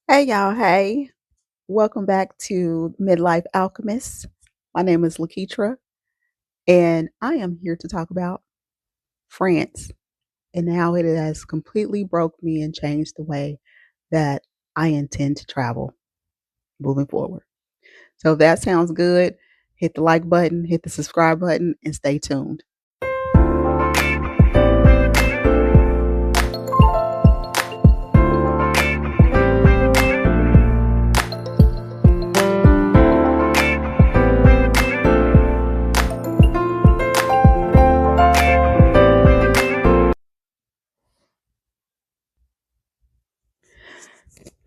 Hey y'all, hey. Welcome back to Midlife Alchemists. My name is Lakeitra, and I am here to talk about France and how it has completely broke me and changed the way that I intend to travel moving forward. So if that sounds good, hit the like button, hit the subscribe button, and stay tuned.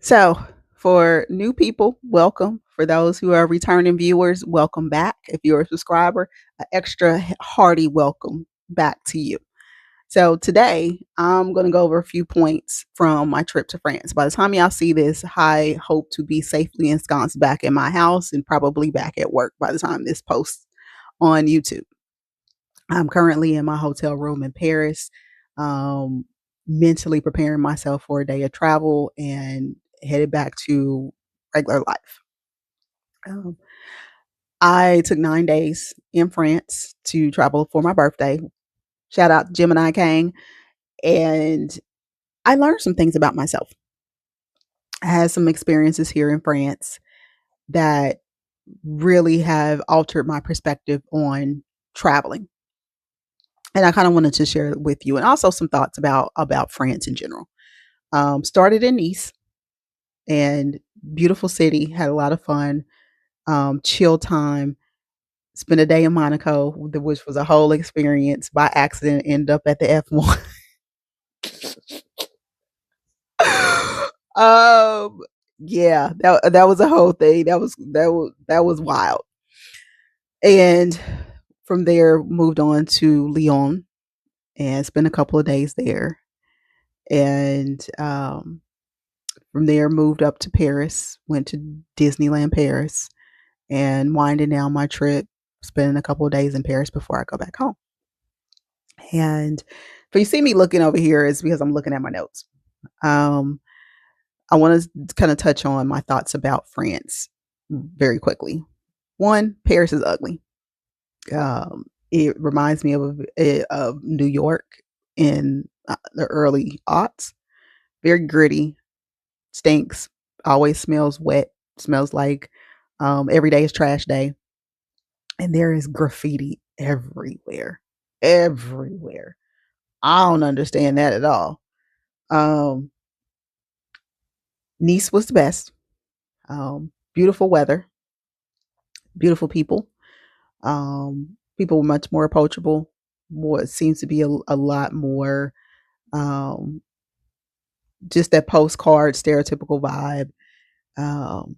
So, for new people, welcome. For those who are returning viewers, welcome back. If you're a subscriber, an extra hearty welcome back to you. So, today I'm going to go over a few points from my trip to France. By the time y'all see this, I hope to be safely ensconced back in my house and probably back at work by the time this posts on YouTube. I'm currently in my hotel room in Paris, um, mentally preparing myself for a day of travel and headed back to regular life. Um, I took 9 days in France to travel for my birthday. Shout out to Gemini King. And I learned some things about myself. I had some experiences here in France that really have altered my perspective on traveling. And I kind of wanted to share it with you, and also some thoughts about France in general. Started in Nice, and beautiful city, had a lot of fun, chill time. Spent a day in Monaco, which was a whole experience. By accident, end up at the F1. um, yeah, that was a whole thing. That was wild. And from there, moved on to Lyon and spent a couple of days there. And from there, moved up to Paris, went to Disneyland Paris, and winding down my trip, spending a couple of days in Paris before I go back home. And if you see me looking over here, it's because I'm looking at my notes. Um, I want to kind of touch on my thoughts about France very quickly. One, Paris is ugly. It reminds me of New York in the early aughts. Very gritty, stinks, always smells wet, smells like every day is trash day. And there is graffiti everywhere. Everywhere. I don't understand that at all. Um, Nice was the best. Beautiful weather, beautiful people. People were much more approachable. More, it seems to be a lot more um, just that postcard stereotypical vibe. Um,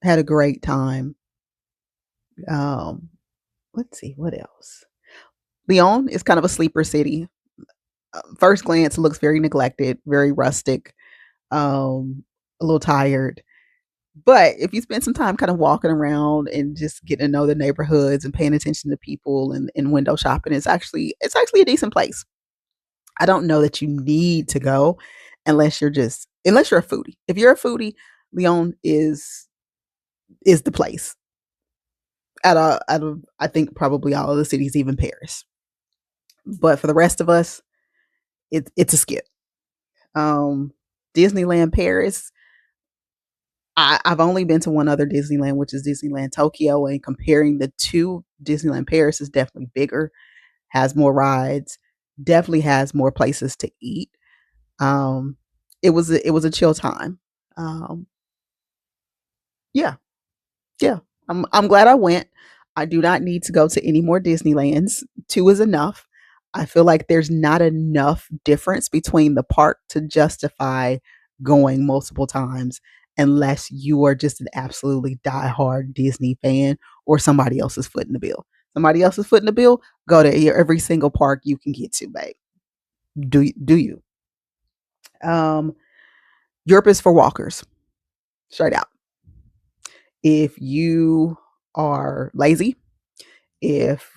had a great time. Um, let's see what else. Lyon is kind of a sleeper city. First glance, looks very neglected, very rustic, a little tired. But if you spend some time kind of walking around and just getting to know the neighborhoods and paying attention to people and window shopping, it's actually a decent place. I don't know that you need to go unless you're a foodie. If you're a foodie, Lyon is the place. Out of I think probably all of the cities, even Paris. But for the rest of us, it's a skip. Um, Disneyland Paris. I've only been to one other Disneyland, which is Disneyland Tokyo, and comparing the two, Disneyland Paris is definitely bigger, has more rides, definitely has more places to eat. Um, it was a chill time. Um, yeah, yeah. I'm glad I went. I do not need to go to any more Disneylands. Two is enough. I feel like there's not enough difference between the park to justify going multiple times unless you are just an absolutely diehard Disney fan or somebody else's foot in the bill. Somebody else's foot in the bill, go to every single park you can get to, babe. Do you? Um, Europe is for walkers, straight out. If you are lazy, if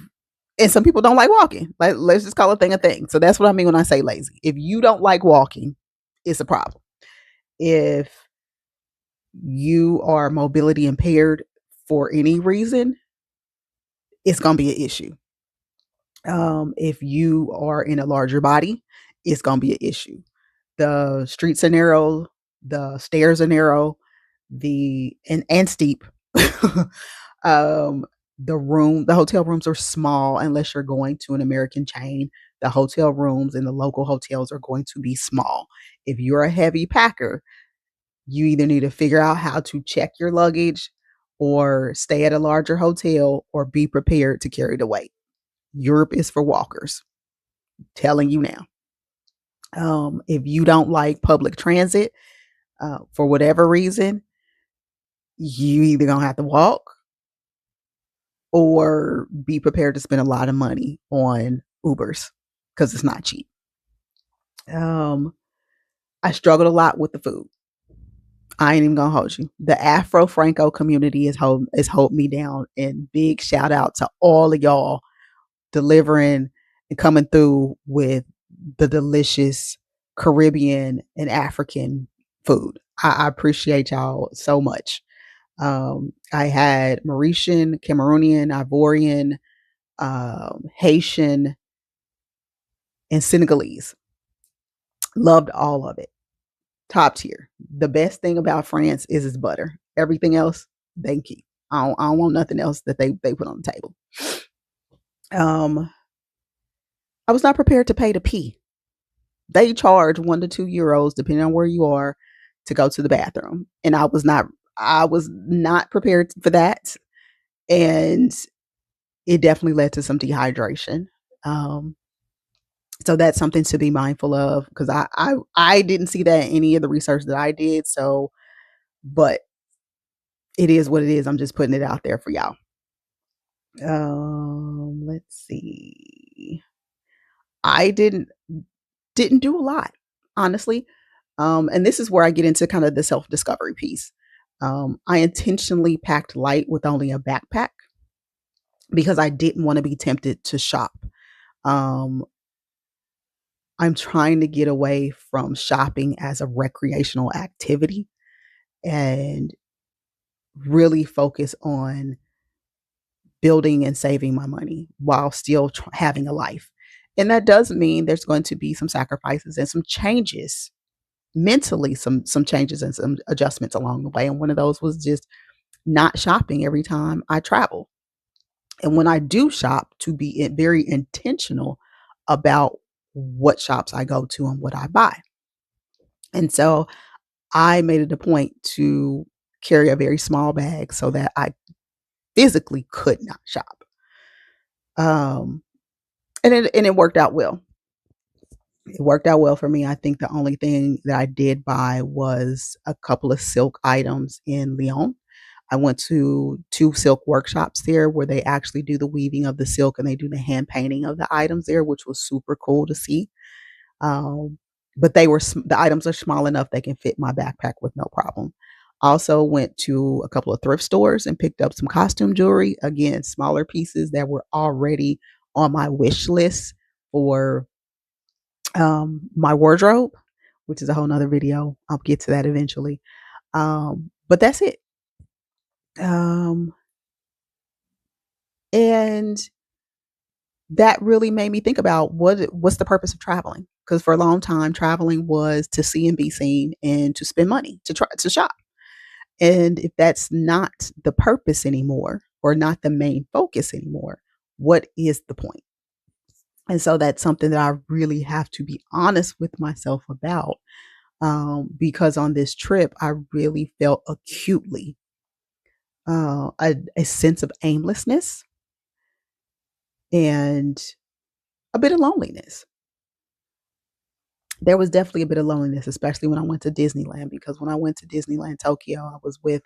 and some people don't like walking. Like, let's just call a thing a thing. So that's what I mean when I say lazy. If you don't like walking, it's a problem. If you are mobility impaired for any reason, it's going to be an issue. If you are in a larger body, it's going to be an issue. The streets are narrow, the stairs are narrow, and steep. um, the hotel rooms are small unless you're going to an American chain. The hotel rooms in the local hotels are going to be small. If you're a heavy packer, you either need to figure out how to check your luggage or stay at a larger hotel or be prepared to carry the weight. Europe is for walkers. Telling you now. If you don't like public transit for whatever reason, you either gonna have to walk or be prepared to spend a lot of money on Ubers because it's not cheap. Um, I struggled a lot with the food. I ain't even gonna hold you. The Afro Franco community is holding me down, and big shout out to all of y'all delivering and coming through with the delicious Caribbean and African food. I appreciate y'all so much. I had Mauritian, Cameroonian, Ivorian, Haitian, and Senegalese. Loved all of it. Top tier. The best thing about France is its butter. Everything else, thank you. I don't want nothing else that they put on the table. I was not prepared to pay to pee. They charge €1 to €2, depending on where you are, to go to the bathroom. And I was not prepared for that. And it definitely led to some dehydration. Um, so that's something to be mindful of because I didn't see that in any of the research that I did. So, but it is what it is. I'm just putting it out there for y'all. Let's see. I didn't do a lot, honestly. And this is where I get into kind of the self discovery piece. I intentionally packed light with only a backpack because I didn't want to be tempted to shop. Um, I'm trying to get away from shopping as a recreational activity and really focus on building and saving my money while still having a life. And that does mean there's going to be some sacrifices and some changes mentally, some changes and some adjustments along the way. And one of those was just not shopping every time I travel. And when I do shop, to be very intentional about what shops I go to and what I buy. And so I made it a point to carry a very small bag so that I physically could not shop. Um, and it worked out well. It worked out well for me. I think the only thing that I did buy was a couple of silk items in Lyon. I went to two silk workshops there where they actually do the weaving of the silk and they do the hand painting of the items there, which was super cool to see. Um, but the items are small enough they can fit my backpack with no problem. Also went to a couple of thrift stores and picked up some costume jewelry. Again, smaller pieces that were already on my wish list for my wardrobe, which is a whole nother video. I'll get to that eventually. But that's it. Um, and that really made me think about what's the purpose of traveling? Because for a long time, traveling was to see and be seen and to spend money to try to shop. And if that's not the purpose anymore, or not the main focus anymore, what is the point? And so that's something that I really have to be honest with myself about. Because on this trip, I really felt acutely a sense of aimlessness and a bit of loneliness. There was definitely a bit of loneliness, especially when I went to Disneyland, because when I went to Disneyland Tokyo, I was with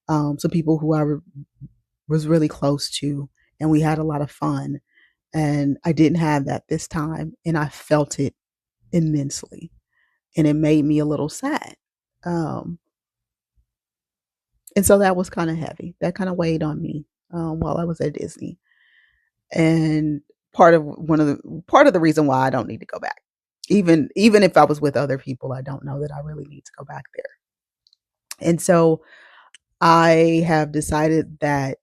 some people who was really close to, and we had a lot of fun. And I didn't have that this time, and I felt it immensely, and it made me a little sad. Um, and so that was kind of heavy. That kind of weighed on me while I was at Disney, and part of the reason why I don't need to go back. Even if I was with other people, I don't know that I really need to go back there. And so I have decided that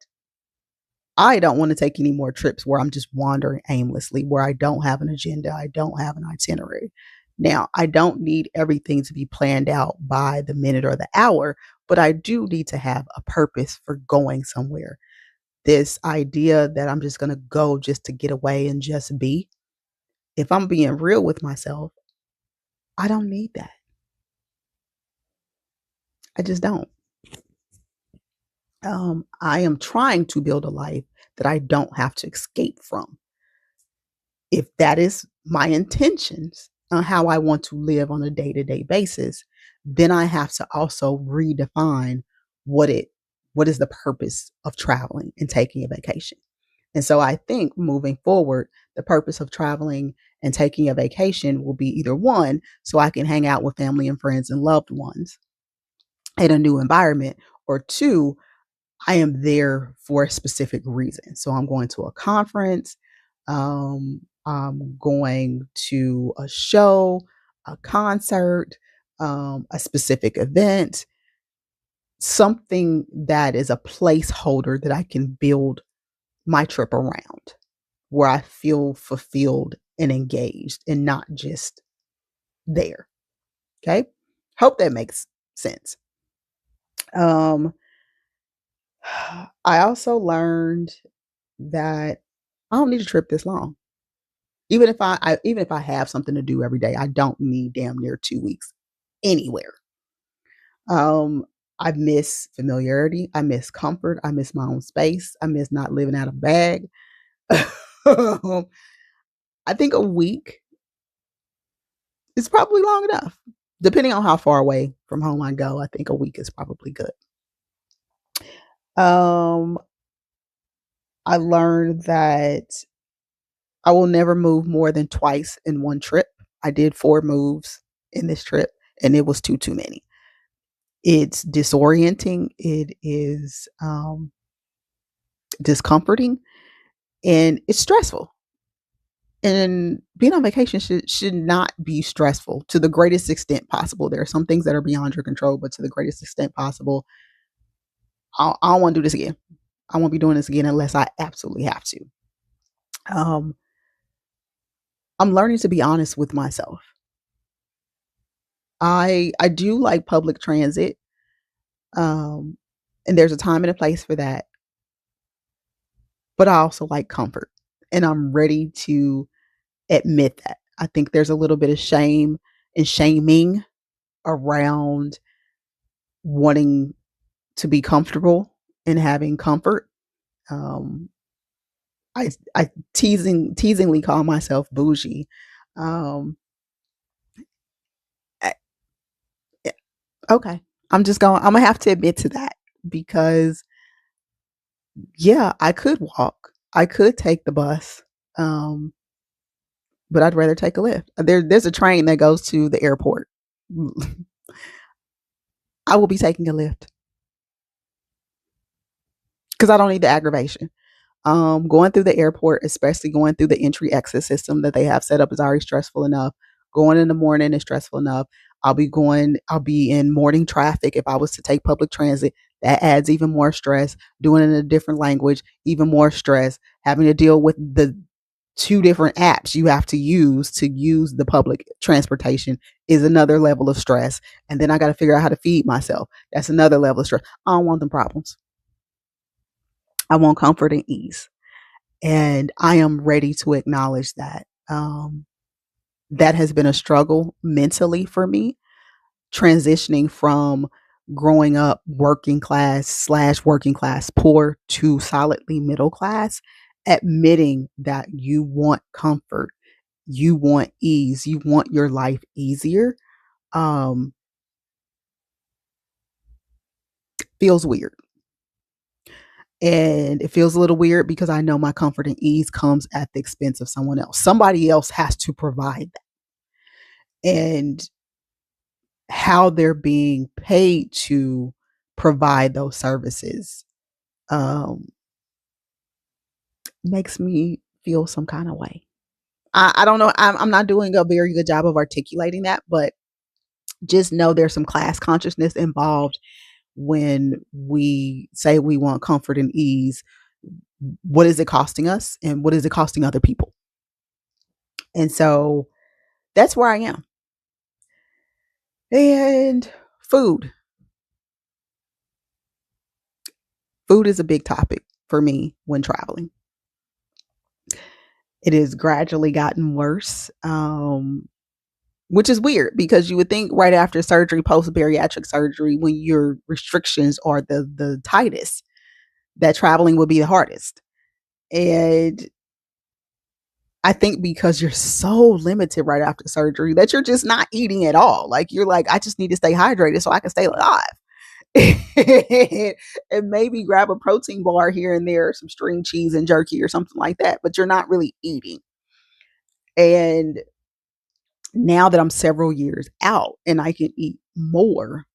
I don't want to take any more trips where I'm just wandering aimlessly, where I don't have an agenda, I don't have an itinerary. Now, I don't need everything to be planned out by the minute or the hour, but I do need to have a purpose for going somewhere. This idea that I'm just going to go just to get away and just be, if I'm being real with myself, I don't need that. I just don't. I am trying to build a life that I don't have to escape from. If that is my intentions on how I want to live on a day-to-day basis, then I have to also redefine what it what is the purpose of traveling and taking a vacation. And so I think moving forward, the purpose of traveling and taking a vacation will be either one, so I can hang out with family and friends and loved ones in a new environment, or two, I am there for a specific reason. So I'm going to a conference, I'm going to a show, a concert, a specific event, something that is a placeholder that I can build my trip around, where I feel fulfilled and engaged and not just there. Okay. Hope that makes sense. Um, I also learned that I don't need a trip this long. Even if I have something to do every day, I don't need damn near 2 weeks anywhere. Um, I miss familiarity. I miss comfort. I miss my own space. I miss not living out of a bag. I think a week is probably long enough. Depending on how far away from home I go, I think a week is probably good. Um, I learned that I will never move more than twice in one trip. I did 4 moves in this trip, and it was too many. It's disorienting, it is, discomforting, and it's stressful. And being on vacation should not be stressful to the greatest extent possible. There are some things that are beyond your control, but to the greatest extent possible, I don't wanna do this again. I won't be doing this again unless I absolutely have to. Um, I'm learning to be honest with myself. I do like public transit, um, and there's a time and a place for that, but I also like comfort, and I'm ready to admit that. I think there's a little bit of shame and shaming around wanting to be comfortable and having comfort. Um, I teasingly call myself bougie. Um, I- yeah, okay, I'm gonna have to admit to that because yeah, I could walk, I could take the bus, um, but I'd rather take a lift. There's a train that goes to the airport. I will be taking a lift because I don't need the aggravation. Going through the airport, especially going through the entry exit system that they have set up, is already stressful enough. Going in the morning is stressful enough. I'll be in morning traffic. If I was to take public transit, that adds even more stress. Doing it in a different language, even more stress. Having to deal with the 2 different apps you have to use the public transportation is another level of stress. And then I got to figure out how to feed myself. That's another level of stress. I don't want them problems. I want comfort and ease. And I am ready to acknowledge that. That has been a struggle mentally for me, transitioning from growing up working class slash working class poor to solidly middle class, admitting that you want comfort, you want ease, you want your life easier, um, feels weird. And it feels a little weird because I know my comfort and ease comes at the expense of someone else. Somebody else has to provide that. And how they're being paid to provide those services um, makes me feel some kind of way. I don't know. I'm not doing a very good job of articulating that, but Just know there's some class consciousness involved when we say we want comfort and ease. What is it costing us, and what is it costing other people? And so that's where I am. And food. Food is a big topic for me when traveling. It has gradually gotten worse, which is weird because you would think right after surgery, post bariatric surgery, when your restrictions are the tightest, that traveling would be the hardest. And I think because you're so limited right after surgery that you're just not eating at all. Like you're like, I just need to stay hydrated so I can stay alive. And maybe grab a protein bar here and there, some string cheese and jerky or something like that, but you're not really eating. And now that I'm several years out and I can eat more,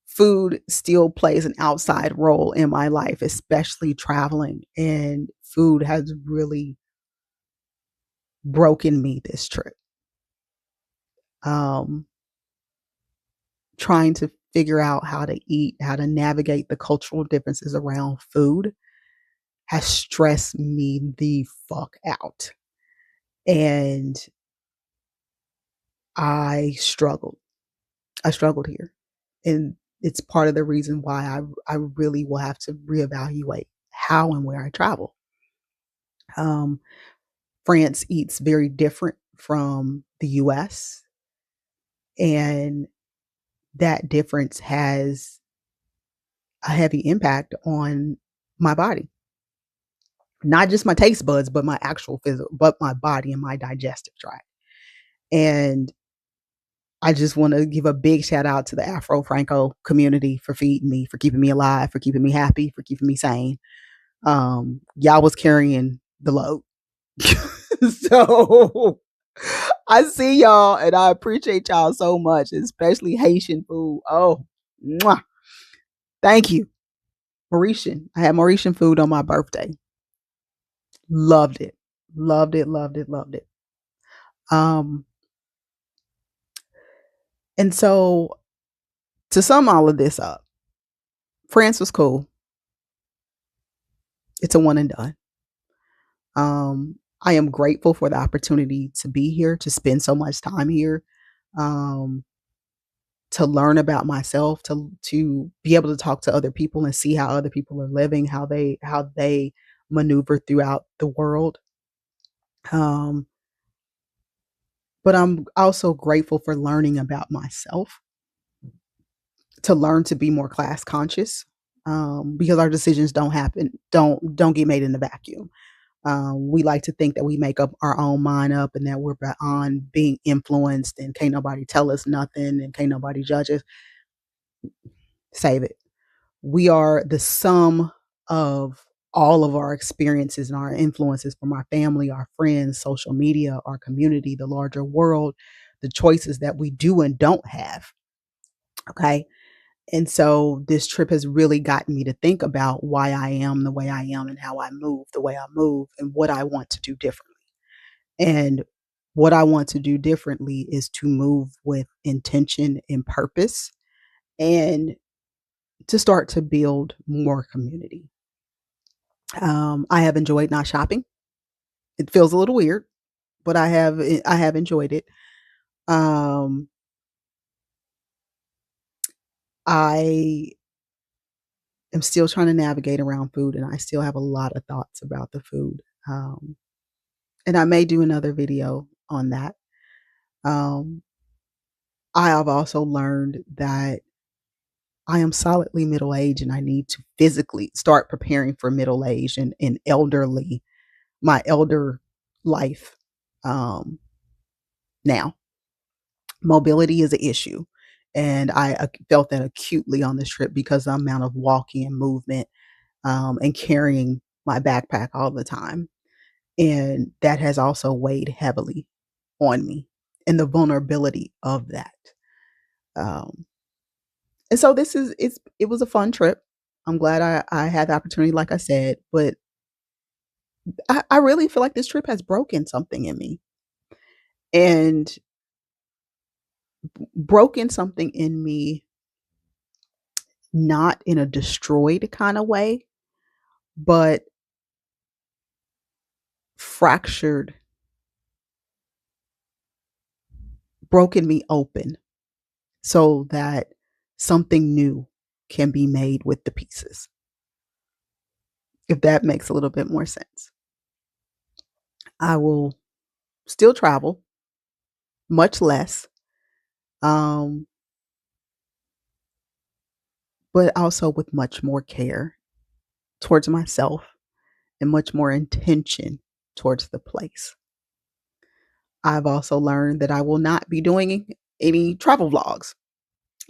food still plays an outside role in my life, especially traveling. And food has really broken me this trip. Um, Trying to figure out how to eat, how to navigate the cultural differences around food has stressed me the fuck out. And I struggled. I struggled here. And it's part of the reason why I really will have to reevaluate how and where I travel. Um, France eats very different from the US, and that difference has a heavy impact on my body. Not just my taste buds, but my actual physical, but my body and my digestive tract. And I just want to give a big shout out to the Afro Franco community for feeding me, for keeping me alive, for keeping me happy, for keeping me sane. Y'all was carrying the load. So I see y'all and I appreciate y'all so much, especially Haitian food. Oh, mwah. Thank you. Mauritian. I had Mauritian food on my birthday. Loved it. Loved it, loved it, loved it. Um, and so to sum all of this up, France was cool. It's a one and done. I am grateful for the opportunity to be here, to spend so much time here, um, to learn about myself, to be able to talk to other people and see how other people are living, how they maneuver throughout the world. Um, but I'm also grateful for learning about myself, to learn to be more class conscious, because our decisions don't get made in the vacuum. We like to think that we make up our own mind up and that we're beyond being influenced and can't nobody tell us nothing and can't nobody judge us. Save it. We are the sum of all of our experiences and our influences from our family, our friends, social media, our community, the larger world, the choices that we do and don't have. Okay. And so this trip has really gotten me to think about why I am the way I am and how I move the way I move and what I want to do differently. And what I want to do differently is to move with intention and purpose and to start to build more community. I have enjoyed not shopping. It feels a little weird, but I have enjoyed it. Um, I am still trying to navigate around food, and I still have a lot of thoughts about the food. Um, and I may do another video on that. Um, I have also learned that I am solidly middle aged and I need to physically start preparing for middle age and elderly, my elder life. Um, Now, mobility is an issue. And I felt that acutely on this trip because the amount of walking and movement, and carrying my backpack all the time. And that has also weighed heavily on me and the vulnerability of that. Um, and so it was a fun trip. I'm glad I had the opportunity, like I said, but I really feel like this trip has broken something in me. And broken something in me, not in a destroyed kind of way, but fractured, broken me open so that something new can be made with the pieces, if that makes a little bit more sense. I will still travel, much less, um, but also with much more care towards myself and much more intention towards the place. I've also learned that I will not be doing any travel vlogs.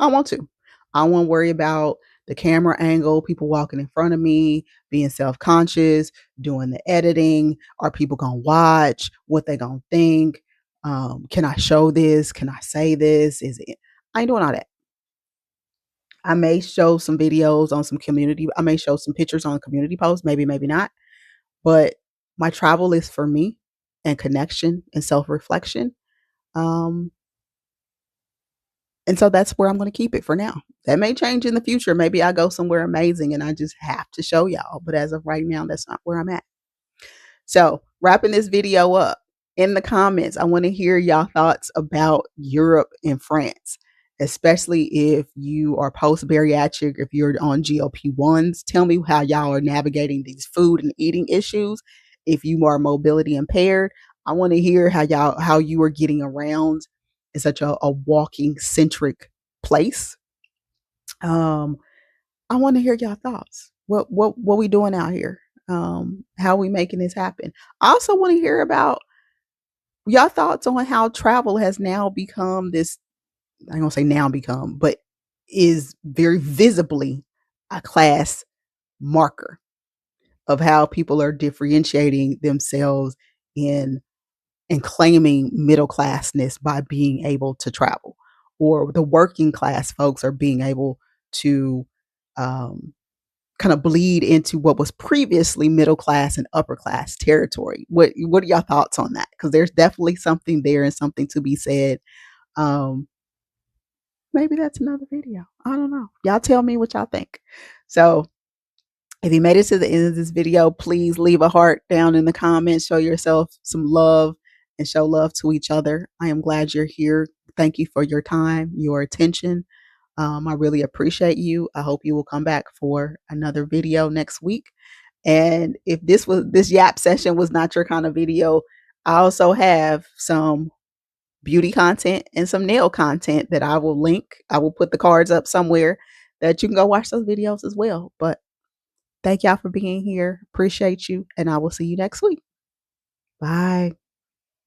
I want to. I won't worry about the camera angle, people walking in front of me, being self-conscious, doing the editing. Are people gonna watch? What they gonna think? Can I show this? Can I say this? Is it? I ain't doing all that. I may show some videos on some community. I may show some pictures on community posts. Maybe, maybe not. But my travel is for me and connection and self-reflection. Um, And so that's where I'm going to keep it for now. That may change in the future. Maybe I go somewhere amazing and I just have to show y'all. But as of right now, that's not where I'm at. So, wrapping this video up, in the comments, I want to hear y'all thoughts about Europe and France, especially if you are post bariatric, if you're on GLP-1s. Tell me how y'all are navigating these food and eating issues. If you are mobility impaired, I want to hear how you are getting around in such a walking centric place. Um, I want to hear y'all thoughts. What we doing out here? How we making this happen? I also want to hear about y'all thoughts on how travel has now become this. I'm gonna say now become, but is very visibly a class marker of how people are differentiating themselves in and claiming middle classness by being able to travel, or the working class folks are being able to um, kind of bleed into what was previously middle class and upper class territory. What are y'all thoughts on that? Because there's definitely something there and something to be said. Um, Maybe that's another video. I don't know. Y'all tell me what y'all think. So if you made it to the end of this video, please leave a heart down in the comments. Show yourself some love and show love to each other. I am glad you're here. Thank you for your time, your attention. I really appreciate you. I hope you will come back for another video next week. And if this yap session was not your kind of video, I also have some beauty content and some nail content that I will link. I will put the cards up somewhere that you can go watch those videos as well. But thank y'all for being here. Appreciate you. And I will see you next week. Bye.